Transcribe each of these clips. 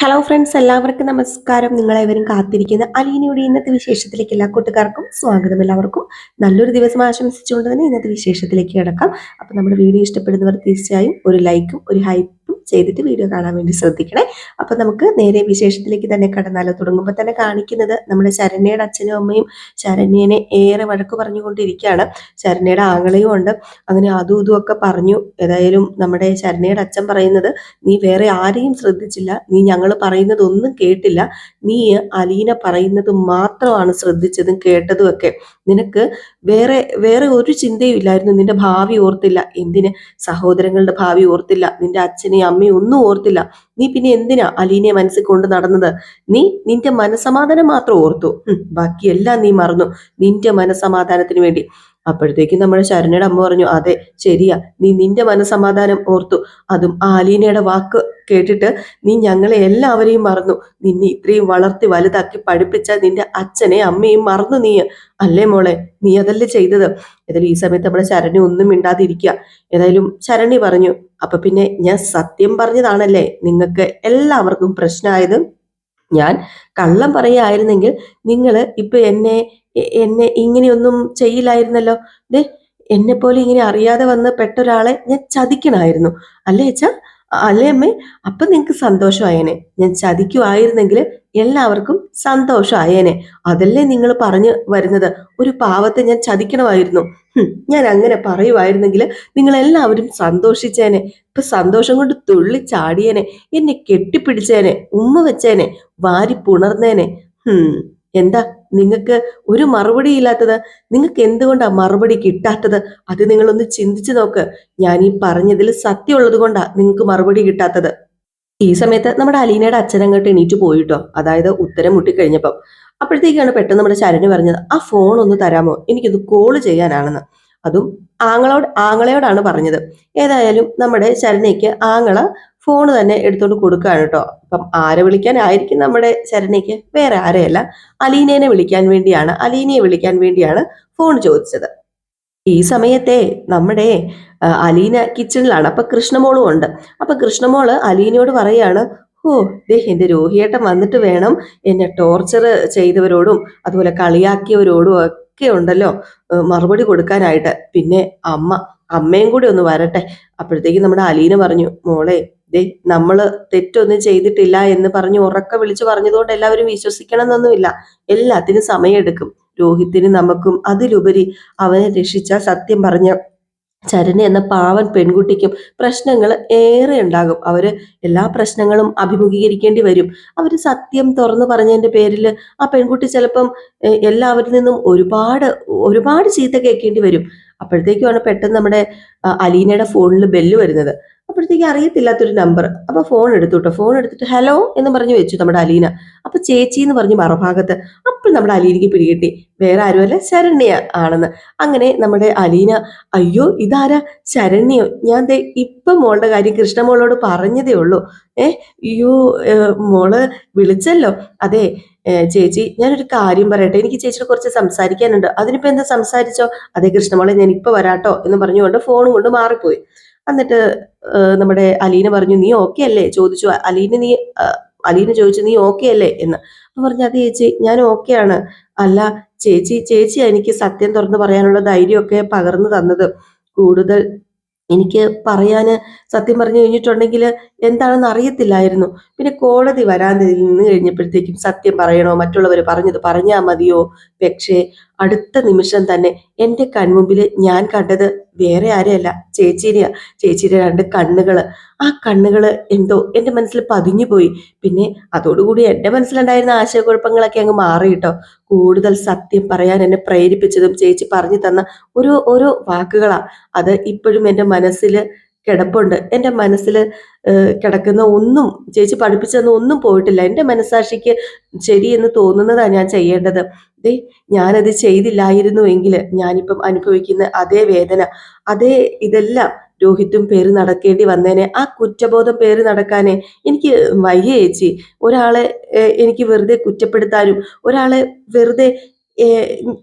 Hello friends, എല്ലാവർക്കും നമസ്കാരം. നിങ്ങളെവരും കാത്തിരിക്കുന്ന അലീനയുടെ ഇന്നത്തെ വിശേഷത്തിലേക്ക് എല്ലാ കൂട്ടുകാർക്കും സ്വാഗതം. എല്ലാവർക്കും നല്ലൊരു ദിവസം ആശംസിച്ചുകൊണ്ട് തന്നെ ഇന്നത്തെ വിശേഷത്തിലേക്ക് കിടക്കാം. അപ്പോൾ നമ്മുടെ വീഡിയോ ഇഷ്ടപ്പെടുന്നവർ തീർച്ചയായും ഒരു ലൈക്കും ഒരു ഹൈപ്പും ചെയ്തിട്ട് വീഡിയോ കാണാൻ വേണ്ടി ശ്രദ്ധിക്കണേ. അപ്പോൾ നമുക്ക് നേരെ വിശേഷത്തിലേക്ക് തന്നെ കടന്നാലോ. തുടങ്ങുമ്പോൾ തന്നെ കാണിക്കുന്നത് നമ്മുടെ ശരണ്യയുടെ അച്ഛനും അമ്മയും ശരണ്യനെ ഏറെ വഴക്ക് പറഞ്ഞുകൊണ്ടിരിക്കുകയാണ്. ശരണ്യയുടെ ആങ്ങളെയും ഉണ്ട്. അങ്ങനെ അതും ഇതും ഒക്കെ പറഞ്ഞു. ഏതായാലും നമ്മുടെ ശരണ്യയുടെ അച്ഛൻ പറയുന്നത്, നീ വേറെ ആരെയും ശ്രദ്ധിച്ചില്ല, നീ ഞങ്ങൾ പറയുന്നതൊന്നും കേട്ടില്ല, നീ അലീന പറയുന്നത് മാത്രമാണ് ശ്രദ്ധിച്ചതും കേട്ടതും ഒക്കെ. നിനക്ക് വേറെ വേറെ ഒരു ചിന്തയും ഇല്ലായിരുന്നു. നിന്റെ ഭാവി ഓർത്തില്ല. എന്തിന്? സഹോദരങ്ങളുടെ ഭാവി ഓർത്തില്ല, നിന്റെ അച്ഛനെയും അമ്മയും ഒന്നും ഓർത്തില്ല. നീ പിന്നെ എന്തിനാ അലീനയെ മനസ്സിൽ കൊണ്ട് നടന്നത്? നീ നിന്റെ മനസമാധാനം മാത്രം ഓർത്തു, ബാക്കിയെല്ലാം നീ മറന്നു നിന്റെ മനസമാധാനത്തിന് വേണ്ടി. അപ്പോഴത്തേക്കും നമ്മുടെ ശരണ്യയുടെ അമ്മ പറഞ്ഞു, അതെ ശരിയാ, നീ നിന്റെ മനസമാധാനം ഓർത്തു, അതും ആ അലീനയുടെ വാക്ക് കേട്ടിട്ട് നീ ഞങ്ങളെ എല്ലാവരെയും മറന്നു. നിന്നെ ഇത്രയും വളർത്തി വലുതാക്കി പഠിപ്പിച്ച നിന്റെ അച്ഛനെ അമ്മയും മറന്നു നീ, അല്ലേ മോളെ? നീ അതല്ലേ ചെയ്തത്? ഏതായാലും ഈ സമയത്ത് നമ്മുടെ ശരണ്യ ഒന്നും മിണ്ടാതിരിക്കുക. ഏതായാലും ശരണ്യ പറഞ്ഞു, അപ്പൊ പിന്നെ ഞാൻ സത്യം പറഞ്ഞതാണല്ലേ നിങ്ങൾക്ക് എല്ലാവർക്കും പ്രശ്നമായത്? ഞാൻ കള്ളം പറയായിരുന്നെങ്കിൽ നിങ്ങൾ ഇപ്പൊ എന്നെ എന്നെ ഇങ്ങനെയൊന്നും ചെയ്യില്ലായിരുന്നല്ലോ. ദേ, എന്നെ പോലെ ഇങ്ങനെ അറിയാതെ വന്ന് പെട്ട ഒരാളെ ഞാൻ ചതിക്കണമായിരുന്നു, അല്ലേ അച്ഛാ? അല്ലേ അമ്മേ? അപ്പൊ നിങ്ങക്ക് സന്തോഷമായേനെ. ഞാൻ ചതിക്കുമായിരുന്നെങ്കിൽ എല്ലാവർക്കും സന്തോഷമായേനെ. അതല്ലേ നിങ്ങൾ പറഞ്ഞു വരുന്നത്? ഒരു പാവത്തെ ഞാൻ ചതിക്കണമായിരുന്നു. ഞാൻ അങ്ങനെ പറയുമായിരുന്നെങ്കിൽ നിങ്ങൾ എല്ലാവരും സന്തോഷിച്ചേനെ. ഇപ്പൊ സന്തോഷം കൊണ്ട് തുള്ളി ചാടിയേനെ, എന്നെ കെട്ടിപ്പിടിച്ചേനെ, ഉമ്മ വെച്ചേനെ, വാരി പുണർന്നേനെ. എന്താ നിങ്ങൾക്ക് ഒരു മറുപടി ഇല്ലാത്തത്? നിങ്ങൾക്ക് എന്തുകൊണ്ടാ മറുപടി കിട്ടാത്തത്? അത് നിങ്ങളൊന്ന് ചിന്തിച്ചു നോക്ക്. ഞാൻ ഈ പറഞ്ഞതിൽ സത്യമുള്ളത് കൊണ്ടാ നിങ്ങൾക്ക് മറുപടി കിട്ടാത്തത്. ഈ സമയത്ത് നമ്മുടെ അലീനയുടെ അച്ഛനങ്ങോട്ട് എണീറ്റ് പോയിട്ടോ, അതായത് ഉത്തരം മുട്ടിക്കഴിഞ്ഞപ്പം. അപ്പോഴത്തേക്കാണ് പെട്ടെന്ന് നമ്മുടെ ശരണ്യ പറഞ്ഞത്, ആ ഫോൺ ഒന്ന് തരാമോ, എനിക്കൊന്ന് കോള് ചെയ്യാനാണെന്ന്. അതും ആങ്ങളയോടാണ് പറഞ്ഞത്. ഏതായാലും നമ്മുടെ ശരണ്യക്ക് ആങ്ങള ഫോൺ തന്നെ എടുത്തോണ്ട് കൊടുക്കുകയാണ് കേട്ടോ. അപ്പം ആരെ വിളിക്കാനായിരിക്കും നമ്മുടെ ശരണ്യക്ക്? വേറെ ആരെയല്ല, അലീനയെ വിളിക്കാൻ വേണ്ടിയാണ് ഫോൺ ചോദിച്ചത്. ഈ സമയത്തെ നമ്മുടെ അലീന കിച്ചണിലാണ്. അപ്പൊ കൃഷ്ണമോളും ഉണ്ട്. അപ്പൊ കൃഷ്ണമോള് അലീനയോട് പറയാണ്, ഓ ദേ എന്റെ രോഹിയേട്ടൻ വന്നിട്ട് വേണം എന്നെ ടോർച്ചർ ചെയ്തവരോടും അതുപോലെ കളിയാക്കിയവരോടും ഒക്കെ ഉണ്ടല്ലോ മറുപടി കൊടുക്കാനായിട്ട്. പിന്നെ അമ്മയും കൂടി ഒന്ന് വരട്ടെ. അപ്പോഴത്തേക്കും നമ്മുടെ അലീന പറഞ്ഞു, മോളെ ദേ നമ്മള് തെറ്റൊന്നും ചെയ്തിട്ടില്ല എന്ന് പറഞ്ഞ് ഉറക്ക വിളിച്ചു പറഞ്ഞതുകൊണ്ട് എല്ലാവരും വിശ്വസിക്കണം എന്നൊന്നുമില്ല. എല്ലാത്തിനും സമയമെടുക്കും. രോഹിത്തിന് നമുക്കും അതിലുപരി അവനെ രക്ഷിച്ച സത്യം പറഞ്ഞ ചരണ്യ എന്ന പാവൻ പെൺകുട്ടിക്കും പ്രശ്നങ്ങൾ ഏറെ ഉണ്ടാകും. അവര് എല്ലാ പ്രശ്നങ്ങളും അഭിമുഖീകരിക്കേണ്ടി വരും. അവര് സത്യം തുറന്നു പറഞ്ഞതിന്റെ പേരിൽ ആ പെൺകുട്ടി ചിലപ്പം എല്ലാവരിൽ നിന്നും ഒരുപാട് ഒരുപാട് ചീത്ത കേൾക്കേണ്ടി വരും. അപ്പോഴത്തേക്കുമാണ് പെട്ടെന്ന് നമ്മുടെ അലീനയുടെ ഫോണിൽ ബെല്ല് വരുന്നത്. അപ്പോഴത്തേക്ക് അറിയത്തില്ലാത്തൊരു നമ്പർ. അപ്പൊ ഫോൺ എടുത്തു കേട്ടോ. ഫോൺ എടുത്തിട്ട് ഹലോ എന്ന് പറഞ്ഞു വെച്ചു നമ്മുടെ അലീന. അപ്പൊ ചേച്ചി എന്ന് പറഞ്ഞു മറുഭാഗത്ത്. അപ്പോൾ നമ്മുടെ അലീനയ്ക്ക് പിടികിട്ടി വേറെ ആരുമല്ല, ശരണ്യ ആണെന്ന്. അങ്ങനെ നമ്മുടെ അലീന, അയ്യോ ഇതാരാ, ശരണ്യോ? ഞാൻ ദേ ഇപ്പൊ മോളുടെ കാര്യം കൃഷ്ണമോളോട് പറഞ്ഞതേ ഉള്ളൂ. അയ്യോ മോള് വിളിച്ചല്ലോ. അതെ ചേച്ചി, ഞാനൊരു കാര്യം പറയട്ടെ, എനിക്ക് ചേച്ചിയുടെ കുറച്ച് സംസാരിക്കാനുണ്ട്. അതിനിപ്പോ എന്താ? സംസാരിച്ചോ. അതെ കൃഷ്ണമോളെ, ഞാൻ ഇപ്പൊ വരാട്ടോ എന്ന് പറഞ്ഞുകൊണ്ട് ഫോണും കൊണ്ട് മാറിപ്പോയി. എന്നിട്ട് നമ്മുടെ അലീന പറഞ്ഞു, നീ ഓക്കെ അല്ലേ? ചോദിച്ചു അലീന ചോദിച്ചു, നീ ഓക്കെ അല്ലേ എന്ന്. അപ്പൊ പറഞ്ഞു, അതെ ചേച്ചി ഞാൻ ഓക്കെയാണ്. അല്ല ചേച്ചിയാ എനിക്ക് സത്യം തുറന്നു പറയാനുള്ള ധൈര്യമൊക്കെ പകർന്നു തന്നത്. കൂടുതൽ എനിക്ക് പറയാന് സത്യം പറഞ്ഞു കഴിഞ്ഞിട്ടുണ്ടെങ്കിൽ എന്താണെന്ന് അറിയത്തില്ലായിരുന്നു. പിന്നെ കോടതി വരാൻ നിന്ന് കഴിഞ്ഞപ്പോഴത്തേക്കും സത്യം പറയണോ, മറ്റുള്ളവർ പറഞ്ഞത് പറഞ്ഞാൽ മതിയോ? പക്ഷേ അടുത്ത നിമിഷം തന്നെ എൻ്റെ കൺമുമ്പിൽ ഞാൻ കണ്ടത് വേറെ ആരെയല്ല, ചേച്ചിയുടെയാ. ചേച്ചിയുടെ രണ്ട് കണ്ണുകള്. ആ കണ്ണുകള് എന്തോ എൻ്റെ മനസ്സിൽ പതിഞ്ഞു പോയി. പിന്നെ അതോടുകൂടി എൻ്റെ മനസ്സിലുണ്ടായിരുന്ന ആശയക്കുഴപ്പങ്ങളൊക്കെ അങ്ങ് മാറിയിട്ടോ. കൂടുതൽ സത്യം പറയാൻ എന്നെ പ്രേരിപ്പിച്ചതും ചേച്ചി പറഞ്ഞു തന്ന ഓരോ വാക്കുകളാ. അത് ഇപ്പോഴും എൻ്റെ മനസ്സിൽ കിടപ്പുണ്ട്. എൻ്റെ മനസ്സിൽ കിടക്കുന്ന ഒന്നും, ചേച്ചി പഠിപ്പിച്ചതെന്ന് ഒന്നും പോയിട്ടില്ല. എൻ്റെ മനസ്സാക്ഷിക്ക് ശരിയെന്ന് തോന്നുന്നതാണ് ഞാൻ ചെയ്യേണ്ടത്. ഞാനത് ചെയ്തില്ലായിരുന്നുവെങ്കിൽ ഞാനിപ്പം അനുഭവിക്കുന്ന അതേ വേദന, അതേ ഇതെല്ലാം രോഹിത്തും പേര് നടക്കേണ്ടി വന്നേനെ. ആ കുറ്റബോധം പേര് നടക്കാനേ എനിക്ക് വയ്യ ചേച്ചി. ഒരാളെ എനിക്ക് വെറുതെ കുറ്റപ്പെടുത്താനും ഒരാളെ വെറുതെ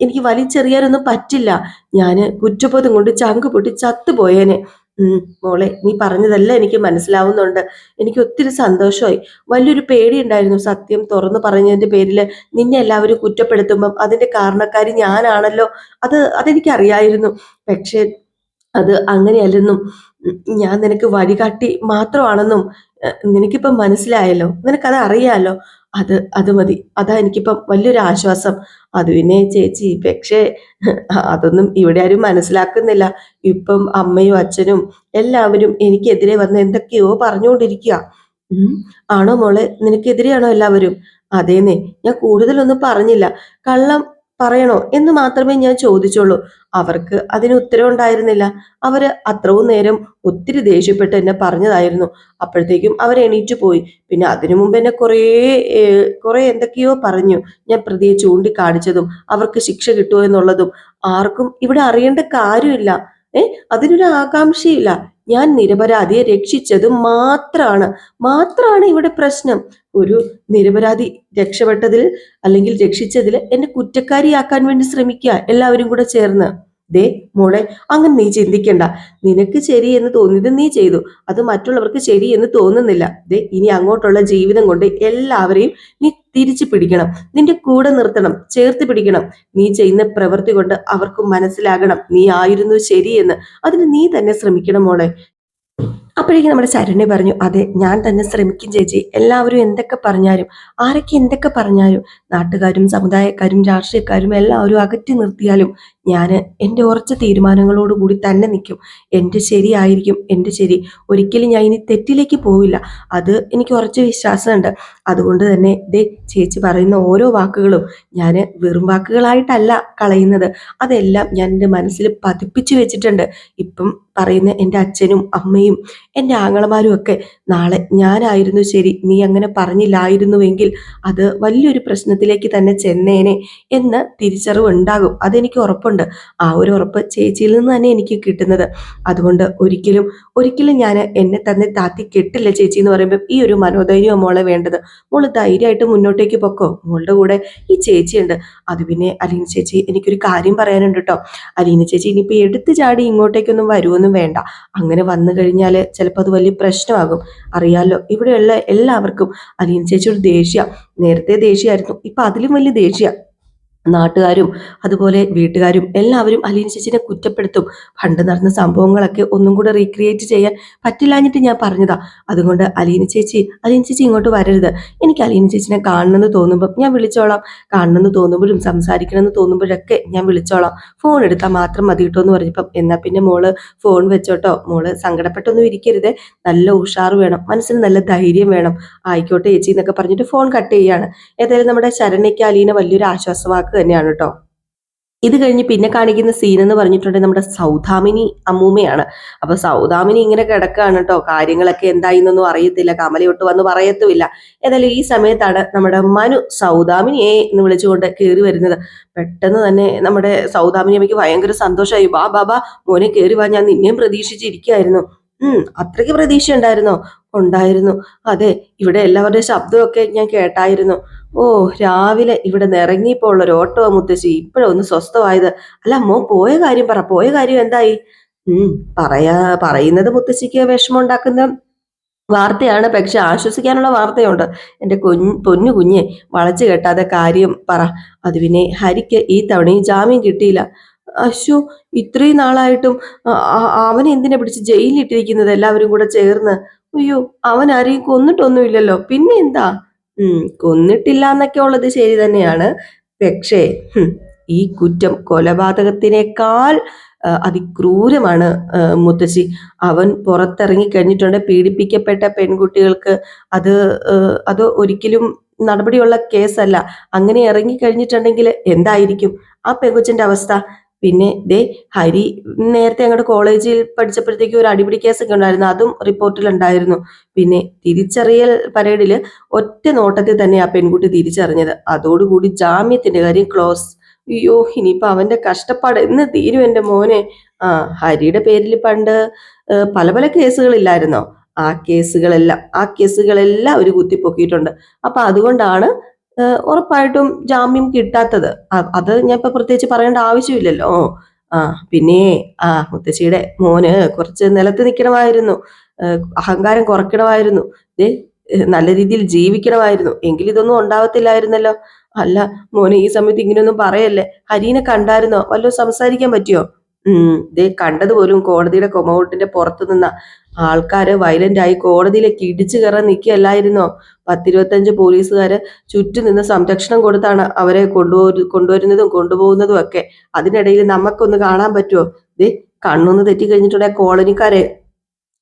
എനിക്ക് വലിച്ചെറിയാനൊന്നും പറ്റില്ല. ഞാന് കുറ്റബോധം കൊണ്ട് ചങ്ക് പൊട്ടി ചത്തുപോയേനെ. മോളെ നീ പറഞ്ഞതെല്ലാം എനിക്ക് മനസ്സിലാവുന്നുണ്ട്. എനിക്ക് ഒത്തിരി സന്തോഷമായി. വലിയൊരു പേടി ഉണ്ടായിരുന്നു സത്യം തുറന്നു പറഞ്ഞതിന്റെ പേരിൽ നിന്നെ എല്ലാവരും കുറ്റപ്പെടുത്തുമ്പം അതിന്റെ കാരണക്കാരി ഞാനാണല്ലോ. അതെനിക്കറിയായിരുന്നു. പക്ഷെ അത് അങ്ങനെയല്ലെന്നും ഞാൻ നിനക്ക് വഴികാട്ടി മാത്രമാണെന്നും നിനക്കിപ്പം മനസ്സിലായല്ലോ. നിനക്കത് അറിയാലോ. അത് മതി. അതാ എനിക്കിപ്പം വലിയൊരു ആശ്വാസം. അത് പിന്നെ ചേച്ചി, പക്ഷേ അതൊന്നും ഇവിടെ ആരും മനസ്സിലാക്കുന്നില്ല. ഇപ്പം അമ്മയും അച്ഛനും എല്ലാവരും എനിക്കെതിരെ വന്ന് എന്തൊക്കെയോ പറഞ്ഞുകൊണ്ടിരിക്കുക. ഉം ആണോ മോളെ? നിനക്കെതിരെയാണോ എല്ലാവരും? അതേന്നെ, ഞാൻ കൂടുതലൊന്നും പറഞ്ഞില്ല. കള്ളം പറയണോ എന്ന് മാത്രമേ ഞാൻ ചോദിച്ചുള്ളൂ. അവർക്ക് അതിന് ഉത്തരം ഉണ്ടായിരുന്നില്ല. അവര് അത്രയും നേരം ഒത്തിരി ദേഷ്യപ്പെട്ട് എന്നെ പറഞ്ഞതായിരുന്നു. അപ്പോഴത്തേക്കും അവർ എണീറ്റ് പോയി. പിന്നെ അതിനു മുമ്പ് എന്നെ കുറെ എന്തൊക്കെയോ പറഞ്ഞു. ഞാൻ പ്രതിയെ ചൂണ്ടിക്കാണിച്ചതും അവർക്ക് ശിക്ഷ കിട്ടുമോ എന്നുള്ളതും ആർക്കും ഇവിടെ അറിയേണ്ട കാര്യമില്ല. അതിനൊരു ആകാംക്ഷയില്ല. ഞാൻ നിരപരാധിയെ രക്ഷിച്ചത് മാത്രമാണ് ഇവിടെ പ്രശ്നം. ഒരു നിരപരാധി രക്ഷപ്പെട്ടതിൽ അല്ലെങ്കിൽ രക്ഷിച്ചതിൽ എന്നെ കുറ്റക്കാരിയാക്കാൻ വേണ്ടി ശ്രമിക്കുക എല്ലാവരും കൂടെ ചേർന്ന്. ദേ മോളെ, അങ്ങനെ നീ ചിന്തിക്കണ്ട. നിനക്ക് ശരി എന്ന് തോന്നിയത് നീ ചെയ്തു. അത് മറ്റുള്ളവർക്ക് ശരി എന്ന് തോന്നുന്നില്ല. ദേ ഇനി അങ്ങോട്ടുള്ള ജീവിതം കൊണ്ട് എല്ലാവരെയും നീ തിരിച്ചു പിടിക്കണം. നിന്റെ കൂടെ നിർത്തണം, ചേർത്ത് പിടിക്കണം. നീ ചെയ്യുന്ന പ്രവൃത്തി കൊണ്ട് അവർക്ക് മനസ്സിലാകണം നീ ആയിരുന്നു ശരിയെന്ന്. അതിന് നീ തന്നെ ശ്രമിക്കണം മോളെ. അപ്പോഴേക്കും നമ്മുടെ ശരണ്യ പറഞ്ഞു, അതെ ഞാൻ തന്നെ ശ്രമിക്കും ചേച്ചി. എല്ലാവരും എന്തൊക്കെ പറഞ്ഞാലും, ആരൊക്കെ എന്തൊക്കെ പറഞ്ഞാലും, നാട്ടുകാരും സമുദായക്കാരും രാഷ്ട്രീയക്കാരും എല്ലാവരും അകറ്റി നിർത്തിയാലും ഞാൻ എൻ്റെ ഉറച്ച തീരുമാനങ്ങളോട് കൂടി തന്നെ നിൽക്കും. എൻ്റെ ശരിയായിരിക്കും എൻ്റെ ശരി. ഒരിക്കലും ഞാൻ ഇനി തെറ്റിലേക്ക് പോവില്ല. അത് എനിക്ക് ഉറച്ച വിശ്വാസമുണ്ട്. അതുകൊണ്ട് തന്നെ ദേ ചേച്ചി പറയുന്ന ഓരോ വാക്കുകളും ഞാൻ വെറും വാക്കുകളായിട്ടല്ല കളയുന്നത്. അതെല്ലാം ഞാൻ എൻ്റെ മനസ്സിൽ പതിപ്പിച്ചു വെച്ചിട്ടുണ്ട്. ഇപ്പം പറയുന്ന എൻ്റെ അച്ഛനും അമ്മയും എൻ്റെ ആങ്ങളമാരും ഒക്കെ നാളെ ഞാനായിരുന്നു ശരി, നീ അങ്ങനെ പറഞ്ഞില്ലായിരുന്നുവെങ്കിൽ അത് വലിയൊരു പ്രശ്നത്തിലേക്ക് തന്നെ ചെന്നേനെ എന്ന് തിരിച്ചറിവ് ഉണ്ടാകും. അതെനിക്ക് ഉറപ്പുണ്ട്. ആ ഒരു ഉറപ്പ് ചേച്ചിയിൽ നിന്ന് തന്നെ എനിക്ക് കിട്ടുന്നത്. അതുകൊണ്ട് ഒരിക്കലും ഞാൻ എന്നെ തന്നെ താത്തി കെട്ടില്ല ചേച്ചി എന്ന് പറയുമ്പോൾ ഈ ഒരു മനോധൈര്യം മോളെ വേണ്ടത്. മോള് ധൈര്യമായിട്ട് മുന്നോട്ടേക്ക് പൊക്കോ. മോളുടെ കൂടെ ഈ ചേച്ചിയുണ്ട്. അത് പിന്നെ അലീന ചേച്ചി, എനിക്കൊരു കാര്യം പറയാനുണ്ട് കേട്ടോ. അലീന ചേച്ചി ഇനിയിപ്പോൾ എടുത്തു ചാടി ഇങ്ങോട്ടേക്കൊന്നും വരുമൊന്നും വേണ്ട. അങ്ങനെ വന്നു കഴിഞ്ഞാൽ ചിലപ്പോൾ അത് വലിയ പ്രശ്നമാകും. അറിയാലോ, ഇവിടെയുള്ള എല്ലാവർക്കും അലീന ചേച്ചിയോട് ദേഷ്യ. നേരത്തെ ദേഷ്യമായിരുന്നു, ഇപ്പൊ അതിലും വലിയ ദേഷ്യ. നാട്ടുകാരും അതുപോലെ വീട്ടുകാരും എല്ലാവരും അലീന ചേച്ചിനെ കുറ്റപ്പെടുത്തും. പണ്ട് നടന്ന സംഭവങ്ങളൊക്കെ ഒന്നും കൂടെ റീക്രിയേറ്റ് ചെയ്യാൻ പറ്റില്ലാഞ്ഞിട്ട് ഞാൻ പറഞ്ഞതാ. അതുകൊണ്ട് അലീന ചേച്ചി ഇങ്ങോട്ട് വരരുത്. എനിക്ക് അലീന ചേച്ചിനെ കാണണമെന്ന് തോന്നുമ്പോൾ ഞാൻ വിളിച്ചോളാം. കാണണമെന്ന് തോന്നുമ്പോഴും സംസാരിക്കണമെന്ന് തോന്നുമ്പോഴൊക്കെ ഞാൻ വിളിച്ചോളാം. ഫോൺ എടുത്താൽ മാത്രം മതി കേട്ടോ എന്ന് പറഞ്ഞപ്പം, എന്നാ പിന്നെ മോള് ഫോൺ വെച്ചോട്ടോ. മോള് സങ്കടപ്പെട്ടൊന്നും ഇരിക്കരുത്. നല്ല ഉഷാർ വേണം, മനസ്സിന് നല്ല ധൈര്യം വേണം. ആയിക്കോട്ടെ ചേച്ചി എന്നൊക്കെ പറഞ്ഞിട്ട് ഫോൺ കട്ട് ചെയ്യാണ്. ഏതായാലും നമ്മുടെ ശരണ്യയ്ക്ക് അലീന വലിയൊരു ആശ്വാസവാക്ക് തന്നെയാണ് കേട്ടോ. ഇത് കഴിഞ്ഞ് പിന്നെ കാണിക്കുന്ന സീൻ എന്ന് പറഞ്ഞിട്ടുണ്ടെങ്കിൽ നമ്മുടെ സൗദാമിനി അമ്മൂമ്മയാണ്. അപ്പൊ സൗദാമിനി ഇങ്ങനെ കിടക്കുകയാണ് കേട്ടോ. കാര്യങ്ങളൊക്കെ എന്തായിന്നൊന്നും അറിയത്തില്ല. കമലയൊട്ട് വന്ന് പറയത്തുമില്ല. ഏതായാലും ഈ സമയത്താണ് നമ്മുടെ മനു സൗദാമിനിയെ എന്ന് വിളിച്ചുകൊണ്ട് കയറി വരുന്നത്. പെട്ടെന്ന് തന്നെ നമ്മുടെ സൗദാമിനി അമ്മയ്ക്ക് ഭയങ്കര സന്തോഷമായി. ബാ ബാബാ മോനെ കയറി വാ, ഞാൻ നിന്നെയും പ്രതീക്ഷിച്ചിരിക്കുകയായിരുന്നു. അത്രയ്ക്ക് പ്രതീക്ഷ ഉണ്ടായിരുന്നോ? ഉണ്ടായിരുന്നു. അതെ, ഇവിടെ എല്ലാവരുടെയും ശബ്ദമൊക്കെ ഞാൻ കേട്ടായിരുന്നു. ഓ, രാവിലെ ഇവിടെ നിറങ്ങിയപ്പോൾ ഉള്ളൊരു ഓട്ടോ മുത്തശ്ശി ഇപ്പോഴൊന്ന് സ്വസ്ഥമായത്. അല്ല മോൻ പോയ കാര്യം എന്തായി? പറയുന്നത് മുത്തശ്ശിക്ക് വിഷമം ഉണ്ടാക്കുന്ന വാർത്തയാണ്. പക്ഷെ ആശ്വസിക്കാനുള്ള വാർത്തയുണ്ട്. എൻ്റെ പൊന്നു കുഞ്ഞെ, വളച്ചു കെട്ടാതെ കാര്യം പറ. അത് പിന്നെ ഹരിക്ക് ഈ തവണയും ജാമ്യം കിട്ടിയില്ല. അശോ, ഇത്രയും നാളായിട്ടും അവനെ എന്തിനാ പിടിച്ച് ജയിലിലിട്ടിരിക്കുന്നത് എല്ലാവരും കൂടെ ചേർന്ന്? അയ്യോ, അവൻ ആരെയും കൊന്നിട്ടൊന്നുമില്ലല്ലോ, പിന്നെ എന്താ? കൊന്നിട്ടില്ല എന്നൊക്കെ ഉള്ളത് ശരി തന്നെയാണ്. പക്ഷേ ഈ കുറ്റം കൊലപാതകത്തിനേക്കാൾ അതിക്രൂരമാണ് മുത്തശ്ശി. അവൻ പുറത്തിറങ്ങി കഴിഞ്ഞിട്ടുണ്ട്. പീഡിപ്പിക്കപ്പെട്ട പെൺകുട്ടികൾക്ക് അത് ഒരിക്കലും നടപടിയുള്ള കേസല്ല. അങ്ങനെ ഇറങ്ങി കഴിഞ്ഞിട്ടുണ്ടെങ്കിൽ എന്തായിരിക്കും ആ പെൺകൊച്ചിന്റെ അവസ്ഥ? പിന്നെ ദേ ഹരി നേരത്തെ ഞങ്ങളുടെ കോളേജിൽ പഠിച്ചപ്പോഴത്തേക്കും ഒരു അടിപിടി കേസൊക്കെ ഉണ്ടായിരുന്നു. അതും റിപ്പോർട്ടിലുണ്ടായിരുന്നു. പിന്നെ തിരിച്ചറിയൽ പരേഡിൽ ഒറ്റ നോട്ടത്തിൽ തന്നെ ആ പെൺകുട്ടി തിരിച്ചറിഞ്ഞത്. അതോടുകൂടി ജാമ്യത്തിന്റെ കാര്യം ക്ലോസ്. അയ്യോ, ഇനിയിപ്പൊ അവന്റെ കഷ്ടപ്പാട് എന്ന് തീരും എൻ്റെ മോനെ. ഹരിയുടെ പേരിൽ പണ്ട് പല പല കേസുകളില്ലായിരുന്നോ? ആ കേസുകളെല്ലാം അവർ കുത്തിപ്പൊക്കിയിട്ടുണ്ട്. അപ്പൊ അതുകൊണ്ടാണ് ഉറപ്പായിട്ടും ജാമ്യം കിട്ടാത്തത്. അത് ഞാൻ ഇപ്പൊ പ്രത്യേകിച്ച് പറയേണ്ട ആവശ്യമില്ലല്ലോ. ആ പിന്നെ മുത്തശ്ശിയുടെ മോന് കുറച്ച് നിലത്ത് നിൽക്കണമായിരുന്നു, അഹങ്കാരം കുറയ്ക്കണമായിരുന്നു, ദേ നല്ല രീതിയിൽ ജീവിക്കണമായിരുന്നു, എങ്കിൽ ഇതൊന്നും ഉണ്ടാവത്തില്ലായിരുന്നല്ലോ. അല്ല മോനെ, ഈ സമയത്ത് ഇങ്ങനെയൊന്നും പറയല്ലേ. ഹരീനെ കണ്ടായിരുന്നോ? വല്ലതും സംസാരിക്കാൻ പറ്റിയോ? ദേ കണ്ടതുപോലും കോടതിയുടെ കൊമൗട്ടിന്റെ പുറത്തു നിന്ന ആൾക്കാര് വയലന്റ് ആയി കോടതിയിലേക്ക് ഇടിച്ചു കയറാൻ നിൽക്കുകയല്ലായിരുന്നോ? 10-25 പോലീസുകാര് ചുറ്റും നിന്ന് സംരക്ഷണം കൊടുത്താണ് അവരെ കൊണ്ടുവരുന്നതും കൊണ്ടുപോകുന്നതും ഒക്കെ. അതിനിടയിൽ നമുക്കൊന്ന് കാണാൻ പറ്റുമോ? ദേ കണ്ണൊന്ന് തെറ്റി കഴിഞ്ഞിട്ടുണ്ടെങ്കിൽ കോളനിക്കാരെ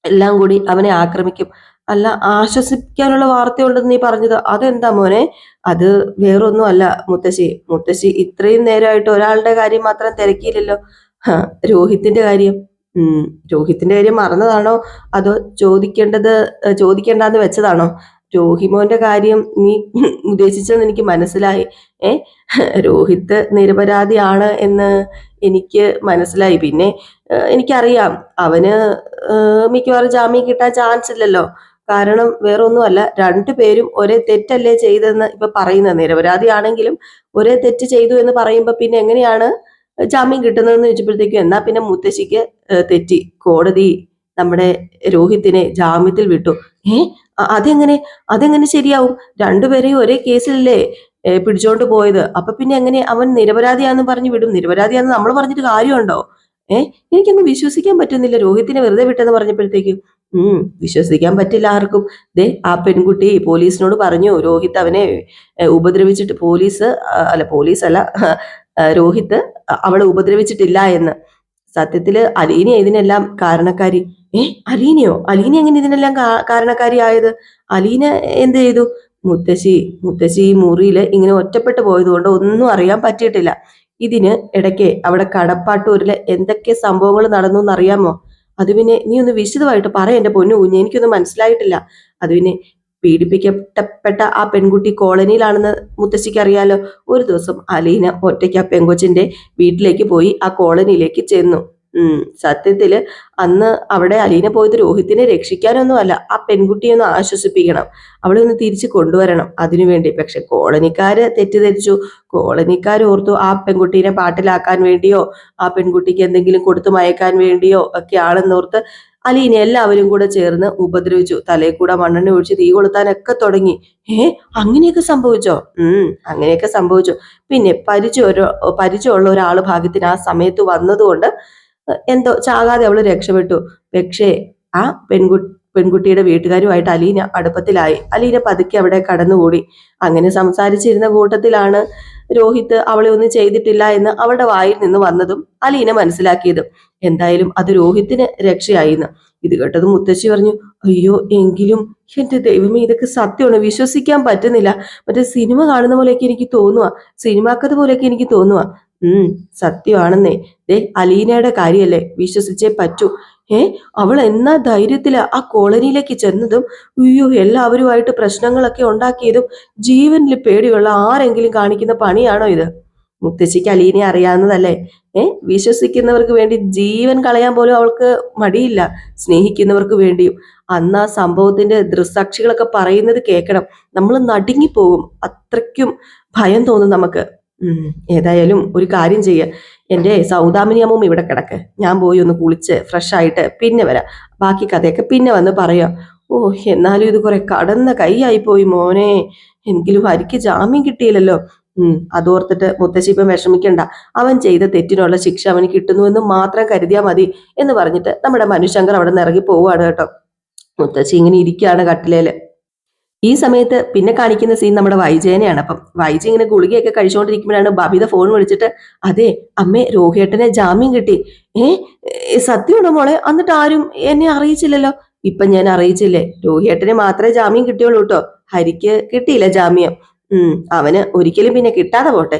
എല്ലാം കൂടി അവനെ ആക്രമിക്കും. അല്ല, ആശ്വസിപ്പിക്കാനുള്ള വാർത്തയുണ്ടെന്ന് നീ പറഞ്ഞത് അതെന്താ മോനെ? അത് വേറൊന്നും അല്ല മുത്തശ്ശി ഇത്രയും നേരമായിട്ട് ഒരാളുടെ കാര്യം മാത്രം തിരക്കിയില്ലല്ലോ. രോഹിത്തിന്റെ കാര്യം. രോഹിത്തിന്റെ കാര്യം മറന്നതാണോ? അതോ ചോദിക്കേണ്ടെന്ന് വെച്ചതാണോ? രോഹിമോന്റെ കാര്യം നീ ഉദ്ദേശിച്ചതെന്ന് എനിക്ക് മനസ്സിലായി. ഏ രോഹിത് നിരപരാധിയാണ് എന്ന് എനിക്ക് മനസ്സിലായി. പിന്നെ എനിക്കറിയാം അവന് മിക്കവാറും ജാമ്യം കിട്ടാൻ ചാൻസ് ഇല്ലല്ലോ. കാരണം വേറൊന്നുമല്ല, രണ്ടുപേരും ഒരേ തെറ്റല്ലേ ചെയ്തെന്ന് ഇപ്പൊ പറയുന്നത്. നിരപരാധിയാണെങ്കിലും ഒരേ തെറ്റ് ചെയ്തു എന്ന് പറയുമ്പോ പിന്നെ എങ്ങനെയാണ് ജാമ്യം കിട്ടുന്നതെന്ന് ചോദിച്ചപ്പോഴത്തേക്കും എന്നാ പിന്നെ മുത്തശ്ശിക്ക് തെറ്റി, കോടതി നമ്മുടെ രോഹിത്തിനെ ജാമ്യത്തിൽ വിട്ടു. അതെങ്ങനെ അതെങ്ങനെ ശരിയാവും? രണ്ടുപേരെയും ഒരേ കേസിലല്ലേ പിടിച്ചോണ്ട് പോയത്. അപ്പൊ പിന്നെ എങ്ങനെ അവൻ നിരപരാധിയാന്ന് പറഞ്ഞു വിടും? നിരപരാധിയാന്ന് നമ്മൾ പറഞ്ഞിട്ട് കാര്യമുണ്ടോ? എനിക്കൊന്നും വിശ്വസിക്കാൻ പറ്റുന്നില്ല. രോഹിത്തിനെ വെറുതെ വിട്ടെന്ന് പറഞ്ഞപ്പോഴത്തേക്കും വിശ്വസിക്കാൻ പറ്റില്ല ആർക്കും. ദേ ആ പെൺകുട്ടി പോലീസിനോട് പറഞ്ഞു രോഹിത് അവനെ ഉപദ്രവിച്ചിട്ട്, പോലീസല്ല രോഹിത് അവളെ ഉപദ്രവിച്ചിട്ടില്ല എന്ന്. സത്യത്തില് അലീന ഇതിനെല്ലാം കാരണക്കാരി. അലീനയോ? അലീന എങ്ങനെ ഇതിനെല്ലാം കാരണക്കാരി ആയത്? അലീന എന്ത് ചെയ്തു? മുത്തശ്ശി ഈ മുറിയില് ഇങ്ങനെ ഒറ്റപ്പെട്ടു പോയത് കൊണ്ട് ഒന്നും അറിയാൻ പറ്റിയിട്ടില്ല. ഇതിന് ഇടയ്ക്ക് അവിടെ കടപ്പാട്ടൂരില് എന്തൊക്കെ സംഭവങ്ങൾ നടന്നു എന്നറിയാമോ? അത് പിന്നെ നീ ഒന്ന് വിശദമായിട്ട് പറ എന്റെ പൊന്നു കുഞ്ഞ്, എനിക്കൊന്നും മനസ്സിലായിട്ടില്ല. അത് പിന്നെ പീഡിപ്പിക്കപ്പെട്ട ആ പെൺകുട്ടി കോളനിയിലാണെന്ന് മുത്തശ്ശിക്ക് അറിയാലോ. ഒരു ദിവസം അലീന ഒറ്റയ്ക്ക് ആ പെങ്കൊച്ചിന്റെ വീട്ടിലേക്ക് പോയി ആ കോളനിയിലേക്ക് ചെന്നു. സത്യത്തില് അന്ന് അവിടെ അലീന പോയത് രോഹിത്തിനെ രക്ഷിക്കാനൊന്നുമല്ല, ആ പെൺകുട്ടിയെ ഒന്ന് ആശ്വസിപ്പിക്കണം, അവളെ ഒന്ന് തിരിച്ചു കൊണ്ടുവരണം അതിനുവേണ്ടി. പക്ഷെ കോളനിക്കാര് തെറ്റിദ്ധരിച്ചു. കോളനിക്കാർ ഓർത്തു ആ പെൺകുട്ടീനെ പാട്ടിലാക്കാൻ വേണ്ടിയോ ആ പെൺകുട്ടിക്ക് എന്തെങ്കിലും കൊടുത്തു മയക്കാൻ വേണ്ടിയോ ഒക്കെ ആണെന്നോർത്ത് അലീനെ എല്ലാവരും കൂടെ ചേർന്ന് ഉപദ്രവിച്ചു. തലയിൽ കൂടെ മണ്ണെണ്ണ ഒഴിച്ച് തീ കൊളുത്താനൊക്കെ തുടങ്ങി. അങ്ങനെയൊക്കെ സംഭവിച്ചോ? അങ്ങനെയൊക്കെ സംഭവിച്ചു. പിന്നെ പരിചയമുള്ള ഒരാള് ഭാഗ്യത്തിന് ആ സമയത്ത് വന്നതുകൊണ്ട് എന്തോ ചാകാതെ അവള് രക്ഷപ്പെട്ടു. പക്ഷേ ആ പെൺകുട്ടിയുടെ വീട്ടുകാരുമായിട്ട് അലീന അടുപ്പത്തിലായി. അലീന പതുക്കെ അവിടെ കടന്നുകൂടി. അങ്ങനെ സംസാരിച്ചിരുന്ന കൂട്ടത്തിലാണ് രോഹിത് അവളെ ഒന്നും ചെയ്തിട്ടില്ല എന്ന് അവളുടെ വായിൽ നിന്ന് വന്നതും അലീന മനസ്സിലാക്കിയതും. എന്തായാലും അത് രോഹിത്തിന് രക്ഷയായിന്ന്. ഇത് കേട്ടത് മുത്തശ്ശി പറഞ്ഞു, അയ്യോ എങ്കിലും എന്റെ ദൈവമേ, ഇതൊക്കെ സത്യമാണ്, വിശ്വസിക്കാൻ പറ്റുന്നില്ല. മറ്റേ സിനിമ കാണുന്ന പോലെയൊക്കെ എനിക്ക് തോന്നുക, സിനിമാക്കഥ പോലെയൊക്കെ എനിക്ക് തോന്നുക. സത്യമാണെന്നേ. അലീനയുടെ കാര്യല്ലേ, വിശ്വസിച്ചേ പറ്റൂ. അവൾ എന്നാ ധൈര്യത്തില് ആ കോളനിയിലേക്ക് ചെന്നതും അയ്യോ എല്ലാവരുമായിട്ട് പ്രശ്നങ്ങളൊക്കെ ഉണ്ടാക്കിയതും ജീവനിൽ പേടിയുള്ള ആരെങ്കിലും കാണിക്കുന്ന പണിയാണോ ഇത്? മുത്തശ്ശിക്ക് അലീനെ അറിയാവുന്നതല്ലേ. വിശ്വസിക്കുന്നവർക്ക് വേണ്ടി ജീവൻ കളയാൻ പോലും അവൾക്ക് മടിയില്ല, സ്നേഹിക്കുന്നവർക്ക് വേണ്ടിയും. അന്ന് ആ സംഭവത്തിന്റെ ദൃക്സാക്ഷികളൊക്കെ പറയുന്നത് കേൾക്കണം, നമ്മൾ നടുങ്ങിപ്പോകും, അത്രയ്ക്കും ഭയം തോന്നും നമുക്ക്. ഏതായാലും ഒരു കാര്യം ചെയ്യ, എൻ്റെ സൗദാമിനി അമ്മൂമ്മ ഇവിടെ കിടക്ക്, ഞാൻ പോയി ഒന്ന് കുളിച്ച് ഫ്രഷ് ആയിട്ട് പിന്നെ വരാം, ബാക്കി കഥയൊക്കെ പിന്നെ വന്ന് പറയാം. എന്നാലും ഇത് കുറെ കടന്ന കൈയായി പോയി മോനെ, എങ്കിലും ഹരിക്ക് ജാമ്യം കിട്ടിയില്ലല്ലോ. അതോർത്തിട്ട് മുത്തശ്ശി ഇപ്പം വിഷമിക്കണ്ട, അവൻ ചെയ്ത തെറ്റിനുള്ള ശിക്ഷ അവന് കിട്ടുന്നു എന്ന് മാത്രം കരുതിയാൽ മതി എന്ന് പറഞ്ഞിട്ട് നമ്മുടെ മനുശങ്കർ അവിടെ നിന്ന് ഇറങ്ങി പോവുകയാണ് കേട്ടോ. മുത്തശ്ശി ഇങ്ങനെ ഇരിക്കുകയാണ് കട്ടിലേല്. ഈ സമയത്ത് പിന്നെ കാണിക്കുന്ന സീൻ നമ്മുടെ വൈജയനെയാണ്. അപ്പം വൈജ ഇങ്ങനെ ഗുളികയൊക്കെ കഴിച്ചുകൊണ്ടിരിക്കുമ്പോഴാണ് ബബിത ഫോൺ വിളിച്ചിട്ട്, അതെ അമ്മേ, രോഹിയേട്ടനെ ജാമ്യം കിട്ടി. സത്യമാണോ മോളെ? എന്നിട്ട് ആരും എന്നെ അറിയിച്ചില്ലല്ലോ. ഇപ്പൊ ഞാൻ അറിയിച്ചില്ലേ, രോഹിയേട്ടനെ മാത്രമേ ജാമ്യം കിട്ടിയുള്ളൂ കേട്ടോ, ഹരിക്ക് കിട്ടിയില്ല ജാമ്യം. അവന് ഒരിക്കലും പിന്നെ കിട്ടാതെ പോട്ടെ.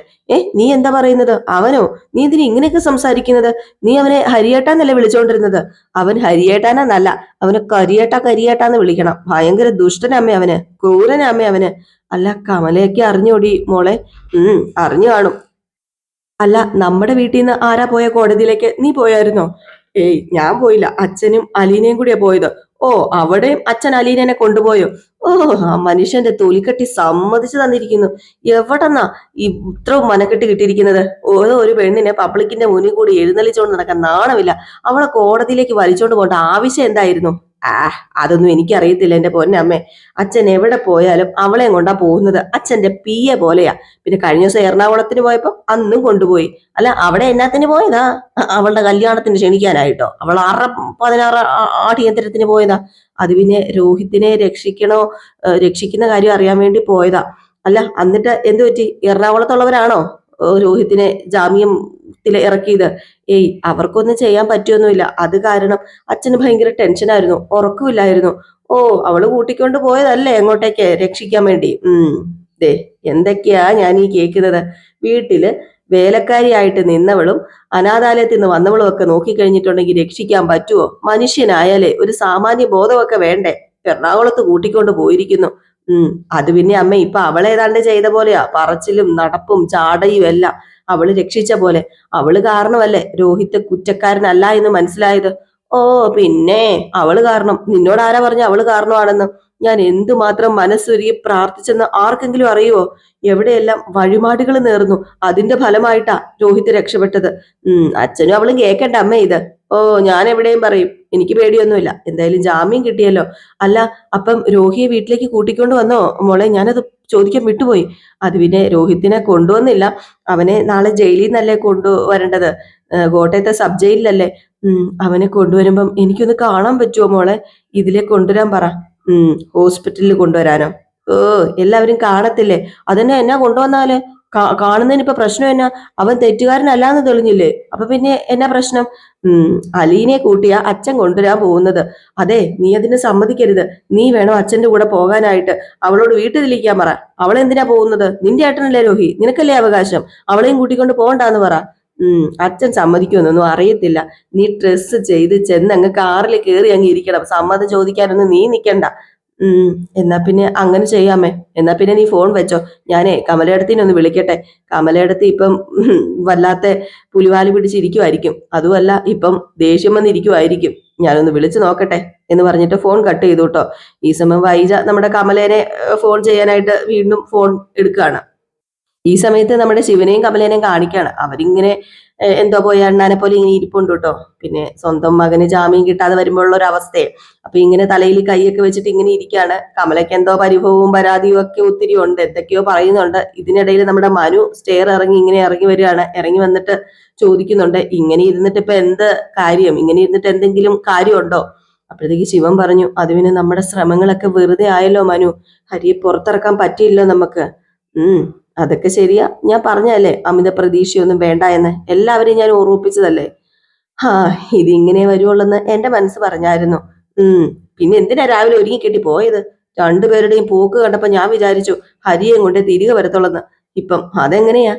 നീ എന്താ പറയുന്നത്? അവനോ? നീ ഇതിന് ഇങ്ങനെയൊക്കെ സംസാരിക്കുന്നത്? നീ അവനെ ഹരിയേട്ടാന്നല്ലേ വിളിച്ചോണ്ടിരുന്നത്? അവൻ ഹരിയേട്ടാനല്ല, അവനെ കരിയേട്ടാന്ന് വിളിക്കണം. ഭയങ്കര ദുഷ്ടനമ്മ അവന്, ക്രൂരനമ്മ അവന്. അല്ല കമലയൊക്കെ അറിഞ്ഞോടി മോളെ? അറിഞ്ഞു കാണും. അല്ല നമ്മുടെ വീട്ടിൽ നിന്ന് ആരാ പോയ കോടതിയിലേക്ക്? നീ പോയായിരുന്നോ? ഞാൻ പോയില്ല, അച്ഛനും അലീനയും കൂടിയാ പോയത്. ഓ, അവിടെയും അച്ഛൻ അലീനനെ കൊണ്ടുപോയോ? ഓ, ആ മനുഷ്യന്റെ തൊലിക്കട്ടി സമ്മതിച്ചു തന്നിരിക്കുന്നു. എവിടെന്നാ ഈ ഇത്രയും മനക്കെട്ട് കിട്ടിയിരിക്കുന്നത്? ഓരോ ഒരു പെണ്ണിനെ പബ്ലിക്കിന്റെ മുന്നിൽ കൂടി എഴുന്നള്ളിച്ചോണ്ട് നടക്കാൻ നാണമില്ല. അവളെ കോടതിയിലേക്ക് വലിച്ചോണ്ട് പോകേണ്ട ആവശ്യം എന്തായിരുന്നു? ആ, അതൊന്നും എനിക്കറിയത്തില്ല എന്റെ പൊന്നമ്മേ. അച്ഛൻ എവിടെ പോയാലും അവളെയും കൊണ്ടാ പോകുന്നത്. അച്ഛന്റെ പിയെ പോലെയാ. പിന്നെ കഴിഞ്ഞ ദിവസം എറണാകുളത്തിന് പോയപ്പോ അന്നും കൊണ്ടുപോയി. അല്ല, അവിടെ എന്നാത്തിന് പോയതാ? അവളുടെ കല്യാണത്തിന് ക്ഷണിക്കാനായിട്ടോ? അവൾ 16 ആടിയന്തരത്തിന് പോയതാ. അത് പിന്നെ രോഹിത്തിനെ രക്ഷിക്കുന്ന കാര്യം അറിയാൻ വേണ്ടി പോയതാ. അല്ല, എന്നിട്ട് എന്ത് പറ്റി? എറണാകുളത്തുള്ളവരാണോ രോഹിത്തിനെ ജാമ്യത്തിൽ ഇറക്കിയത്? ഏയ്, അവർക്കൊന്നും ചെയ്യാൻ പറ്റുമൊന്നുമില്ല. അത് കാരണം അച്ഛന് ഭയങ്കര ടെൻഷനായിരുന്നു, ഉറക്കമില്ലായിരുന്നു. ഓ, അവള് കൂട്ടിക്കൊണ്ട് പോയതല്ലേ എങ്ങോട്ടേക്ക് രക്ഷിക്കാൻ വേണ്ടി. ദേ, എന്തൊക്കെയാ ഞാൻ ഈ കേൾക്കുന്നത്. വീട്ടില് വേലക്കാരിയായിട്ട് നിന്നവളും അനാഥാലയത്തിൽ നിന്ന് വന്നവളും ഒക്കെ നോക്കിക്കഴിഞ്ഞിട്ടുണ്ടെങ്കിൽ രക്ഷിക്കാൻ പറ്റുമോ? മനുഷ്യനായാലേ ഒരു സാമാന്യ ബോധമൊക്കെ വേണ്ടേ? എറണാകുളത്ത് കൂട്ടിക്കൊണ്ട് പോയിരിക്കുന്നു. അത് പിന്നെ അമ്മ ഇപ്പൊ അവളേതാണ്ട് ചെയ്ത പോലെയാ, പറച്ചിലും നടപ്പും ചാടയും എല്ലാം. അവള് രക്ഷിച്ച പോലെ. അവള് കാരണമല്ലേ രോഹിത് കുറ്റക്കാരനല്ല എന്ന് മനസ്സിലായത്. ഓ, പിന്നെ അവള് കാരണം. നിന്നോട് ആരാ പറഞ്ഞ അവള് കാരണമാണെന്ന്? ഞാൻ എന്തുമാത്രം മനസ്സൊരുക്കി പ്രാർത്ഥിച്ചെന്ന് ആർക്കെങ്കിലും അറിയുവോ? എവിടെയെല്ലാം വഴിമാടുകൾ നേർന്നു. അതിന്റെ ഫലമായിട്ടാ രോഹിത് രക്ഷപ്പെട്ടത്. അച്ഛനും അവളും കേക്കണ്ട അമ്മ ഇത്. ഓ, ഞാൻ എവിടെയും പറയും. എനിക്ക് പേടിയൊന്നുമില്ല. എന്തായാലും ജാമ്യം കിട്ടിയല്ലോ. അല്ല, അപ്പം രോഹിയെ വീട്ടിലേക്ക് കൂട്ടിക്കൊണ്ട് വന്നോ മോളെ? ഞാനത് ചോദിക്കാൻ വിട്ടുപോയി. അത് പിന്നെ രോഹിത്തിനെ കൊണ്ടുവന്നില്ല. അവനെ നാളെ ജയിലിൽ നിന്നല്ലേ കൊണ്ടുവരേണ്ടത്. കോട്ടയത്തെ സബ് ജയിലിലല്ലേ. അവനെ കൊണ്ടുവരുമ്പം എനിക്കൊന്ന് കാണാൻ പറ്റുമോ മോളെ? ഇതിലെ കൊണ്ടുവരാൻ പറ. ഹോസ്പിറ്റലിൽ കൊണ്ടുവരാനോ? ഓ, എല്ലാവരും കാണത്തില്ലേ? അതന്നെ, എന്നാ കൊണ്ടുവന്നാല്? കാണുന്നതിന് ഇപ്പൊ പ്രശ്നം എന്നാ? അവൻ തെറ്റുകാരനല്ലാന്ന് തെളിഞ്ഞില്ലേ? അപ്പൊ പിന്നെ എന്നാ പ്രശ്നം? അലീനെ കൂട്ടിയ അച്ഛൻ കൊണ്ടുവരാൻ പോകുന്നത്. അതെ, നീ അതിന് സമ്മതിക്കരുത്. നീ വേണം അച്ഛന്റെ കൂടെ പോകാനായിട്ട്. അവളോട് വീട്ടിലിരിക്കാൻ പറ. അവളെന്തിനാ പോകുന്നത്? നിന്റെ ഏട്ടനല്ലേ രോഹി, നിനക്കല്ലേ അവകാശം. അവളെയും കൂട്ടിക്കൊണ്ട് പോകണ്ടാന്ന് പറ. അച്ഛൻ സമ്മതിക്കുമെന്നൊന്നും അറിയത്തില്ല. നീ ഡ്രസ്സ് ചെയ്ത് ചെന്ന് അങ്ങ് കാറിൽ കയറി അങ്ങ് ഇരിക്കണം. സമ്മതം ചോദിക്കാനൊന്നും നീ നിക്കണ്ട. എന്നാ പിന്നെ അങ്ങനെ ചെയ്യാമേ. എന്നാ പിന്നെ നീ ഫോൺ വെച്ചോ. ഞാനേ കമലയിടത്തിനെ ഒന്ന് വിളിക്കട്ടെ. കമലയിടത്തി ഇപ്പം വല്ലാത്ത പുലിവാലി പിടിച്ചിരിക്കുമായിരിക്കും. അതുമല്ല, ഇപ്പം ദേഷ്യം വന്നിരിക്കുമായിരിക്കും. ഞാനൊന്ന് വിളിച്ചു നോക്കട്ടെ എന്ന് പറഞ്ഞിട്ട് ഫോൺ കട്ട് ചെയ്തു കേട്ടോ. ഈ സമയം വൈജ നമ്മുടെ കമലേനെ ഫോൺ ചെയ്യാനായിട്ട് വീണ്ടും ഫോൺ എടുക്കുകയാണ്. ഈ സമയത്ത് നമ്മുടെ ശിവനെയും കമലേനെയും കാണിക്കാണ്. അവരിങ്ങനെ എന്തോ പോയി അണ്ണാനെ പോലെ ഇങ്ങനെ ഇരിപ്പുണ്ട് കേട്ടോ. പിന്നെ സ്വന്തം മകന് ജാമ്യം കിട്ടാതെ വരുമ്പോഴുള്ള ഒരു അവസ്ഥയെ. അപ്പൊ ഇങ്ങനെ തലയിൽ കൈയൊക്കെ വെച്ചിട്ട് ഇങ്ങനെ ഇരിക്കുകയാണ്. കമലയ്ക്ക് എന്തോ പരിഭവവും പരാതിയും ഒക്കെ ഒത്തിരി ഉണ്ട്, എന്തൊക്കെയോ പറയുന്നുണ്ട്. ഇതിനിടയിൽ നമ്മുടെ മനു സ്റ്റെയർ ഇങ്ങനെ ഇറങ്ങി വരികയാണ്. ഇറങ്ങി വന്നിട്ട് ചോദിക്കുന്നുണ്ട്, ഇങ്ങനെ ഇരുന്നിട്ട് ഇപ്പൊ എന്ത് കാര്യം? ഇങ്ങനെ ഇരുന്നിട്ട് എന്തെങ്കിലും കാര്യമുണ്ടോ? അപ്പോഴത്തേക്ക് ശിവൻ പറഞ്ഞു, അത് പിന്നെ നമ്മുടെ ശ്രമങ്ങളൊക്കെ വെറുതെ ആയല്ലോ മനു. ഹരിയെ പുറത്തിറക്കാൻ പറ്റിയില്ലോ നമുക്ക്. അതൊക്കെ ശരിയാ. ഞാൻ പറഞ്ഞതല്ലേ അമിത പ്രതീക്ഷയൊന്നും വേണ്ട എന്ന്. എല്ലാവരെയും ഞാൻ ഓർമ്മിപ്പിച്ചതല്ലേ. ഇതിങ്ങനെ വരുവുള്ളെന്ന് എന്റെ മനസ്സ് പറഞ്ഞായിരുന്നു. പിന്നെ എന്തിനാ രാവിലെ ഒരുങ്ങിക്കെട്ടി പോയത്? രണ്ടുപേരുടെയും പോക്ക് കണ്ടപ്പോ ഞാൻ വിചാരിച്ചു ഹരിയെയും കൊണ്ട് തിരികെ വരത്തുള്ളെന്ന്. ഇപ്പം അതെങ്ങനെയാ?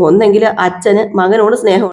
ഒന്നെങ്കിൽ അച്ഛന് മകനോട് സ്നേഹം